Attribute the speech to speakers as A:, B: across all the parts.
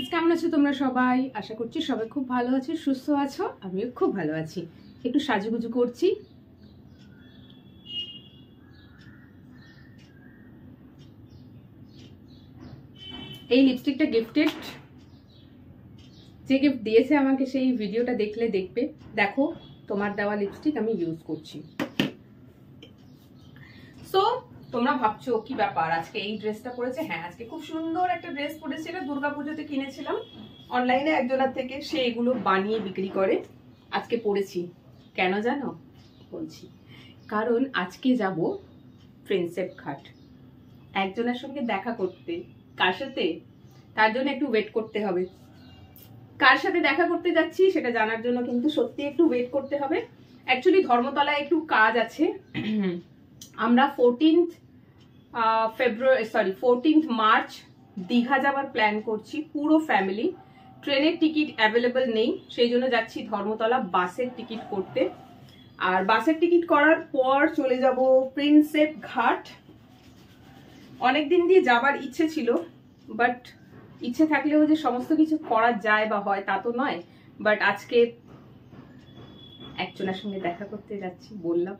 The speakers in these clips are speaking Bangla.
A: ফ্রেন্ডস, কেমন আছো তোমরা সবাই? আশা করছি সবাই খুব ভালো আছো, সুস্থ আছো। আমিও খুব ভালো আছি। একটু সাজুগুজু করছি। এই লিপস্টিকটা গিফটেড, যে গিফট দিয়েছে আমাকে সেই ভিডিওটা দেখলে দেখবে। দেখো, তোমার দেওয়া লিপস্টিক আমি ইউজ করছি। সো তোমরা ভাবছো কি ব্যাপার, আজকে এই ড্রেসটা পরেছে? হ্যাঁ, আজকে খুব সুন্দর একটা ড্রেস পরেছিল, দুর্গাপুজোতে কিনেছিলাম অনলাইনে একজনের থেকে। সে এগুলো বানিয়ে বিক্রি করে। আজকে পরেছি। কেন জানো? বলছি, কারণ আজকে যাব প্রিন্সেপ ঘাট একজনের সঙ্গে দেখা করতে। কার সাথে? তার জন্য একটু ওয়েট করতে হবে। কার সাথে দেখা করতে যাচ্ছি সেটা জানার জন্য কিন্তু সত্যি একটু ওয়েট করতে হবে। অ্যাকচুয়ালি ধর্মতলায় একটু কাজ আছে। আমরা 14th মার্চ দীঘা যাওয়ার প্ল্যান করছি, পুরো ফ্যামিলি। ট্রেনের টিকিট অ্যাভেলেবল নেই, সেই জন্য যাচ্ছি ধর্মতলা বাসের টিকিট করতে। আর বাসের টিকিট করার পর চলে যাব প্রিন্সেপ ঘাট। অনেকদিন দিয়ে যাবার ইচ্ছে ছিল, বাট ইচ্ছে থাকলেও যে সমস্ত কিছু করা যায় বা হয় তা তো নয়। বাট আজকে একজনের সঙ্গে দেখা করতে যাচ্ছি, বললাম,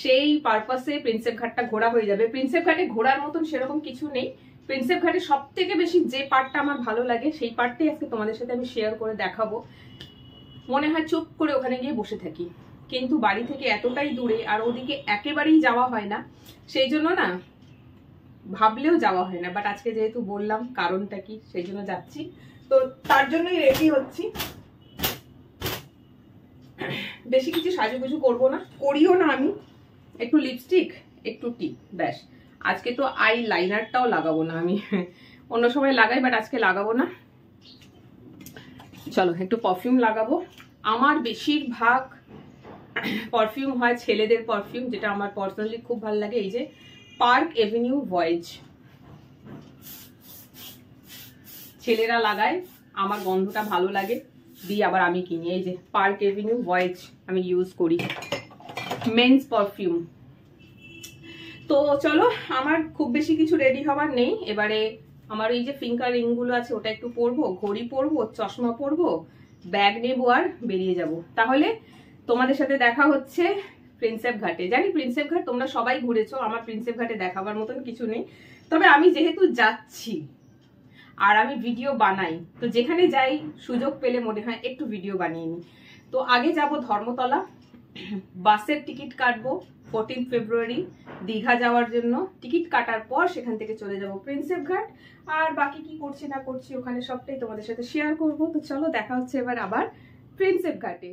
A: সেই পারপাসে প্রিন্সেপ ঘাটটা ঘোরা হয়ে যাবে। প্রিন্সেপ ঘাটে ঘোরার মতন সেরকম কিছু নেই। প্রিন্সেপ ঘাটে সব থেকে বেশি যে পার্টটা আমার ভালো লাগে সেই পার্টটাই আজকে তোমাদের সাথে আমি শেয়ার করে দেখাবো। মনে হয় চুপ করে ওখানে গিয়ে বসে থাকি, কিন্তু বাড়ি থেকে এতটাই দূরে আর ওদিকে একেবারেই যাওয়া হয় না, সেই জন্য না ভাবলেও যাওয়া হয় না। বাট আজকে যেহেতু বললাম কারণটা কি, সেই জন্য যাচ্ছি। তো তার জন্যই রেডি হচ্ছি। বেশি কিছু সাজুগুজু করবো না, করিও না আমি। একটু লিপস্টিক, একটু টিপ, ব্যাস। আজকে তো আই লাইনারটাও লাগাবো না আমি, অন্য সময় লাগাই, বাট আজকে লাগাবো না। চলো একটু পারফিউম লাগাবো। আমার বেশিরভাগ পারফিউম হয় ছেলেদের পারফিউম, যেটা আমার পার্সোনালি খুব ভালো লাগে। এই যে পার্ক এভিনিউ ভয়েজ, ছেলেরা লাগায়, আমার গন্ধটা ভালো লাগে, দিয়ে আবার আমি কিনি। এই যে পার্ক এভিনিউ ভয়েজ আমি ইউজ করি, মেন্স পারফিউম। তো চলো, আমার খুব বেশি কিছু রেডি হবার নেই। এবারে আমার এই যে ফিঙ্গার রিং গুলো আছে ওটা একটু পরবো, ঘড়ি পরবো, চশমা পরবো, ব্যাগ নেবো আর বেরিয়ে যাব। তাহলে তোমাদের সাথে দেখা হচ্ছে প্রিন্সেপ ঘাটে। জানি প্রিন্সেপ ঘাট তোমরা সবাই ঘুরেছো, আমার প্রিন্সেপ ঘাটে দেখাবার মতন কিছু নেই। তবে আমি যেহেতু যাচ্ছি আর আমি ভিডিও বানাই, তো যেখানে যাই সুযোগ পেলে মনে হয় একটু ভিডিও বানিয়ে নিই। তো আগে যাব ধর্মতলা, বাসের টিকিট কাটবো 14 ফেব্রুয়ারি দীঘা যাওয়ার জন্য। টিকিট কাটার পর সেখান থেকে চলে যাব প্রিন্সেপ ঘাট। আর বাকি কি করছি না করছি ওখানে সবটাই তোমাদের সাথে শেয়ার করব। তো চলো দেখা হচ্ছে এবার আবার প্রিন্সেপ ঘাটে।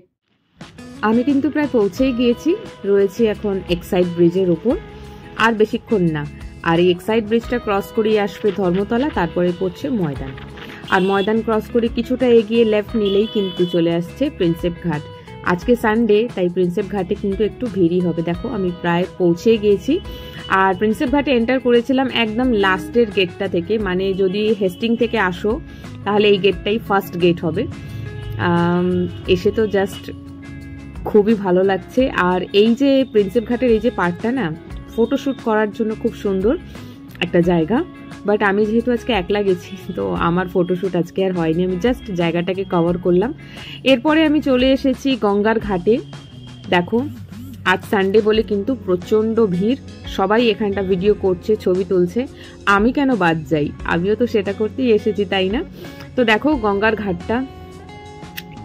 A: আমি কিন্তু প্রায় পৌঁছেই গিয়েছি, রয়েছি এখন এক্সাইড ব্রিজের উপর। আর বেশিক্ষণ না, আর এই এক্সাইড ব্রিজটা ক্রস করিয়ে আসবে ধর্মতলা, তারপরে পড়ছে ময়দান। আর ময়দান ক্রস করে কিছুটা এগিয়ে লেফট নিলেই কিন্তু চলে আসছে প্রিন্সেপ ঘাট। আজকে সানডে, তাই প্রিন্সেপ ঘাটে কিন্তু একটু ভিড়ই হবে। দেখো আমি প্রায় পৌঁছে গিয়েছি। আর প্রিন্সেপ ঘাটে এন্টার করেছিলাম একদম লাস্টের গেটটা থেকে, মানে যদি হেস্টিং থেকে আসো তাহলে এই গেটটাই ফার্স্ট গেট হবে। এসে তো জাস্ট খুবই ভালো লাগছে। আর এই যে প্রিন্সেপ ঘাটের এই যে পার্কটা না, ফটোশ্যুট করার জন্য খুব সুন্দর একটা জায়গা। বাট আমি যেহেতু আজকে একলা গেছি, তো আমার ফটোশ্যুট আজকে আর হয়নি, আমি জাস্ট জায়গাটাকে কভার করলাম। এরপরে আমি চলে এসেছি গঙ্গার ঘাটে। দেখো আজ সানডে বলে কিন্তু প্রচণ্ড ভিড়, সবাই এখানটা ভিডিও করছে, ছবি তুলছে। আমি কেন বাদ যাই, আমিও তো সেটা করতেই এসেছি, তাই না? তো দেখো গঙ্গার ঘাটটা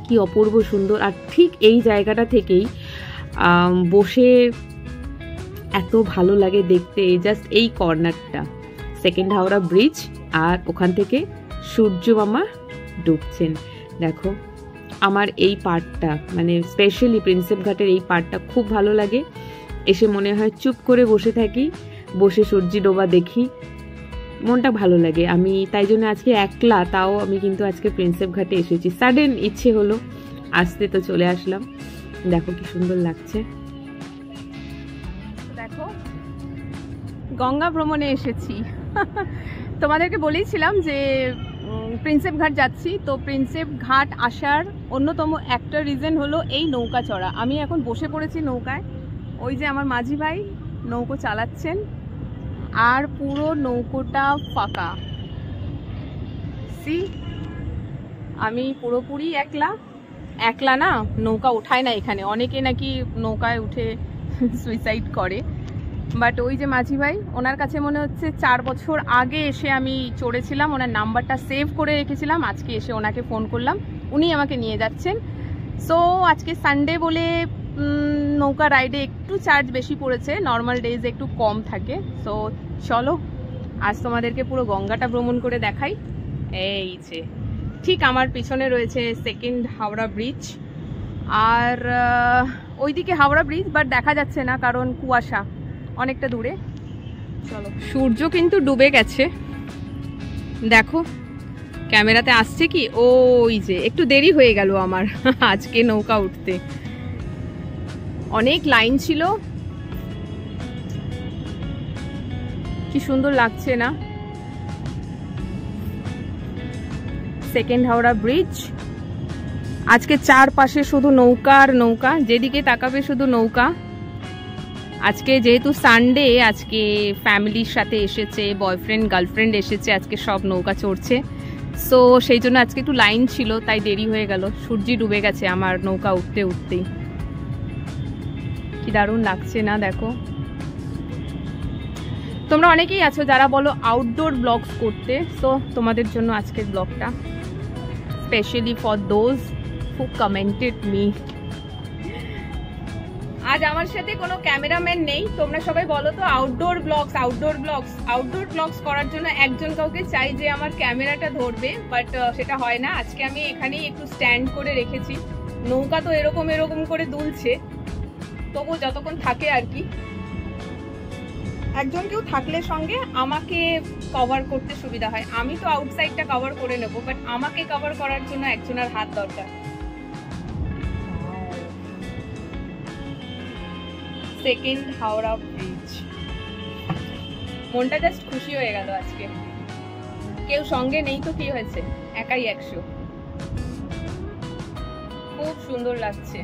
A: কি অপূর্ব সুন্দর। আর ঠিক এই জায়গাটা থেকেই বসে এত ভালো লাগে দেখতে, জাস্ট এই কর্নারটা, সেকেন্ড হাওড়া ব্রিজ, আর ওখান থেকে সূর্য মামা ডুবছেন। দেখো আমার এই পার্টটা, মানে স্পেশালি প্রিন্সেপ ঘাটের এই পার্টটা খুব ভালো লাগে। এসে মনে হয় চুপ করে বসে থাকি, বসে সূর্য ডোবা দেখি, মনটা ভালো লাগে। আমি তাই জন্য আজকে একলা, তাও আমি কিন্তু আজকে প্রিন্সেপ ঘাটে এসেছি। সাডেন ইচ্ছে হলো আসতে, তো চলে আসলাম। দেখো কি সুন্দর লাগছে। দেখো গঙ্গা ভ্রমণে এসেছি। তোমাদেরকে বলেছিলাম যে প্রিন্সেপ ঘাট যাচ্ছি। তো প্রিন্সেপ ঘাট আসার অন্যতম একটা রিজন হলো এই নৌকা চড়া। আমি এখন বসে পড়েছি নৌকায়, ওই যে আমার মাঝি ভাই নৌকো চালাচ্ছেন, আর পুরো নৌকোটা ফাঁকা। সি আমি পুরোপুরি একলা। একলা না, নৌকা ওঠায় না এখানে, অনেকে নাকি নৌকায় উঠে সুইসাইড করে, বাট ওই যে মাঝি ভাই, ওনার কাছে মনে হচ্ছে 4 বছর আগে এসে আমি চড়েছিলাম, ওনার নাম্বারটা সেভ করে রেখেছিলাম, আজকে এসে ওনাকে ফোন করলাম, উনি আমাকে নিয়ে যাচ্ছেন। সো আজকে সানডে বলে নৌকা রাইডে একটু চার্জ বেশি পড়েছে, নর্মাল ডেজে একটু কম থাকে। সো চলো আজ তোমাদেরকে পুরো গঙ্গাটা ভ্রমণ করে দেখাই। এই যে ঠিক আমার পিছনে রয়েছে সেকেন্ড হাওড়া ব্রিজ, আর ওইদিকে হাওড়া ব্রিজ বাট দেখা যাচ্ছে না কারণ কুয়াশা অনেকটা দূরে। চলো, সূর্য কিন্তু ডুবে গেছে, দেখো ক্যামেরাতে আসছে কি, ওই যে একটু দেরি হয়ে গেল আমার আজকে নৌকা উঠতে, অনেক লাইন ছিল, কি সুন্দর লাগছে না। সেকেন্ড হাওড়া ব্রিজ, আজকে চারপাশে শুধু নৌকা আর নৌকা, যেদিকে তাকাবে শুধু নৌকা। আজকে যেহেতু সানডে, আজকে ফ্যামিলির সাথে এসেছে, বয়ফ্রেন্ড গার্লফ্রেন্ড এসেছে, আজকে সব নৌকা চড়ছে। সো সেই জন্য আজকে একটু লাইন ছিল, তাই দেরি হয়ে গেল। সূর্য ডুবে গেছে আমার নৌকা উঠতে উঠতেই, কি দারুণ লাগছে না দেখো। তোমরা অনেকেই আছো যারা বলো আউটডোর ব্লগস করতে, সো তোমাদের জন্য আজকের ব্লগটা specially for those who commented me. আজ আমার সাথে কোনো ক্যামেরাম্যান নেই, তোমরা সবাই বলো তো outdoor vlogs outdoor vlogs. Outdoor vlogs করার জন্য একজন কাউকে চাই যে আমার ক্যামেরাটা ধরবে, বাট সেটা হয় না। আজকে আমি এখানেই একটু স্ট্যান্ড করে রেখেছি, নৌকা তো এরকম এরকম করে দুলছে, তবু যতক্ষণ থাকে আর কি, একজন কেউ থাকলে সঙ্গে আমাকে কভার করতে সুবিধা হয়। আমি তো আউটসাইডটা কভার করে নেবো, বাট আমাকে কভার করার জন্য একজনের হাত দরকার। সেকেন্ড হাওড়া ব্রিজ, মনটা জাস্ট খুশি হয়ে গেল আজকে। কেউ সঙ্গে নেই তো কি হয়েছে, একাই 100, খুব সুন্দর লাগছে।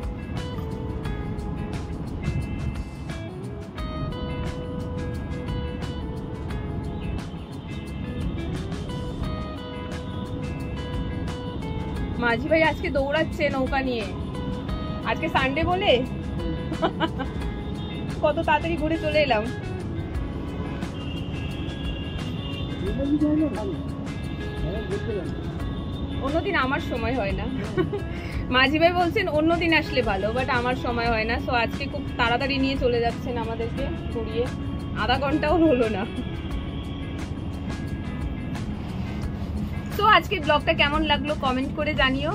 A: মাঝি ভাই আজকে দৌড়াচ্ছে নৌকা নিয়ে, আজকে সানডে বলে কত তাড়াতাড়ি ঘুরে চলে এলাম। অন্যদিন আমার সময় হয় না মাঝি ভাই বলছেন অন্যদিন আসলে ভালো, বাট আমার সময় হয় না। সো আজকে খুব তাড়াতাড়ি নিয়ে চলে যাচ্ছেন আমাদেরকে ঘুরিয়ে, আধা ঘন্টাও হলো না। তো আজকে ব্লগটা কেমন লাগলো কমেন্ট করে জানিও,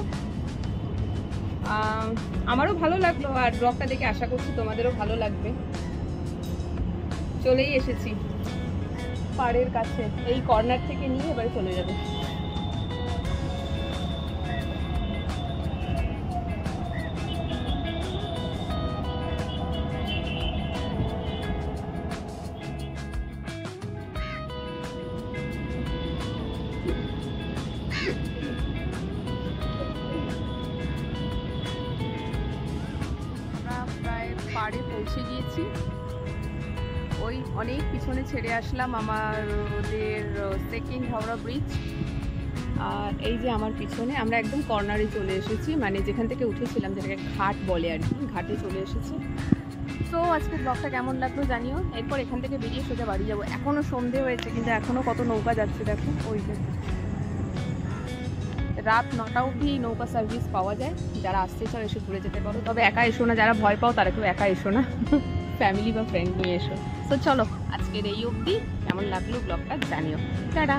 A: আমারও ভালো লাগলো, আর ব্লগটা দেখে আশা করছি তোমাদেরও ভালো লাগবে। চলেই এসেছি পাড়ের কাছে, এই কর্নার থেকে নিয়ে এবারে চলে যাবে। পাড়ে পৌঁছে গিয়েছি, ওই অনেক পিছনে ছেড়ে আসলাম আমাদের সেকেন্ড হাওড়া ব্রিজ, আর এই যে আমার পিছনে আমরা একদম কর্নারে চলে এসেছি, মানে যেখান থেকে উঠেছিলাম, যেটাকে ঘাট বলে আর কি, ঘাটে চলে এসেছি। তো আজকে ব্লগটা কেমন লাগলো জানিও। এরপর এখান থেকে বেরিয়ে সোজা বাড়ি যাবো। এখনও সন্ধে হয়েছে কিন্তু এখনও কত নৌকা যাচ্ছে দেখো, ওই যে রাত 9টা অবধি নৌকা সার্ভিস পাওয়া যায়, যারা আসতে চাও এসে ঘুরে যেতে পারো, তবে একা এসো না, যারা ভয় পাও তারা কেউ একা এসো না, ফ্যামিলি বা ফ্রেন্ড নিয়ে এসো। তো চলো আজকের এই অবধি, কেমন লাগলো ব্লগটা জানিও, টাটা।